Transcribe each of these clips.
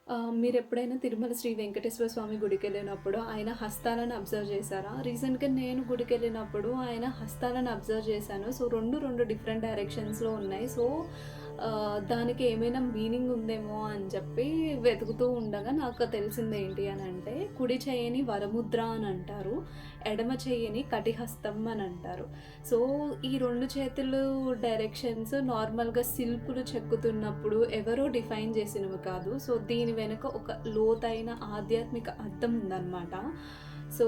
మీరెప్పుడైనా తిరుమల శ్రీ వెంకటేశ్వర స్వామి గుడికెళ్ళినప్పుడు ఆయన హస్తాలను అబ్జర్వ్ చేశారా? రీసెంట్‌గా నేను గుడికెళ్ళినప్పుడు ఆయన హస్తాలను అబ్జర్వ్ చేశాను. సో, 2 డిఫరెంట్ డైరెక్షన్స్‌లో ఉన్నాయి. సో, దానికి ఏమైనా మీనింగ్ ఉందేమో అని చెప్పి వెతుకుతూ ఉండగా నాకు తెలిసిందేంటి అనంటే, కుడి చెయ్యిని వరముద్ర అని అంటారు. ఎడమ చెయ్యిని కటిహస్తం అని అంటారు. సో, ఈ 2 చేతులు డైరెక్షన్స్ నార్మల్‌గా శిల్పులు చెక్కుతున్నప్పుడు ఎవరో డిఫైన్ చేసినవి కాదు. సో, దీని వెనక ఒక లోతైన ఆధ్యాత్మిక అర్థం ఉందనమాట. సో,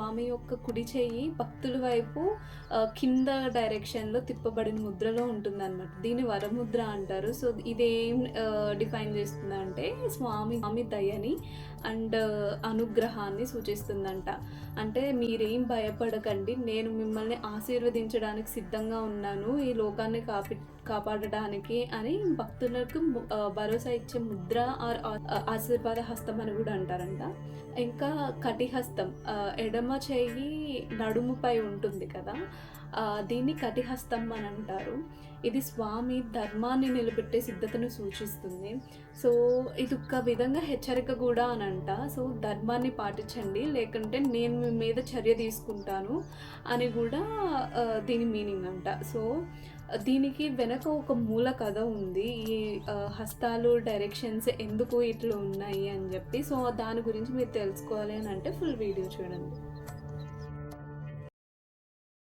ఆమె యొక్క కుడి చెయ్యి భక్తుల వైపు కింద డైరెక్షన్‌లో తిప్పబడిన ముద్రలో ఉంటుందనమాట. దీన్ని వరముద్ర అంటారు. సో, ఇదేం డిఫైన్ చేస్తుందంటే స్వామి దయని అండ్ అనుగ్రహాన్ని సూచిస్తుందంట. అంటే మీరేం భయపడకండి. నేను మిమ్మల్ని ఆశీర్వదించడానికి సిద్ధంగా ఉన్నాను. ఈ లోకాన్ని కాపాడడానికి అని భక్తులకు భరోసా ఇచ్చే ముద్ర ఆర్ ఆశీర్వాద హస్తం అని కూడా అంటారంట. ఇంకా కటిహస్తం ఎడమ చెయ్యి నడుముపై ఉంటుంది కదా! దీన్ని కటిహస్తం అని అంటారు. ఇది స్వామి ధర్మాన్ని నిలబెట్టే సిద్ధతను సూచిస్తుంది. సో, ఇదొక విధంగా హెచ్చరిక కూడా అనంట. సో, ధర్మాన్ని పాటించండి లేకుంటే నేను మీ మీద చర్య తీసుకుంటాను అని కూడా దీని మీనింగ్ అంట. సో, దీనికి వెనక ఒక మూల కథ ఉంది. ఈ హస్తాలు డైరెక్షన్స్ ఎందుకు ఇట్లా ఉన్నాయి అని చెప్పి. సో, దాని గురించి మీరు తెలుసుకోవాలి అని అంటే ఫుల్ వీడియో చూడండి.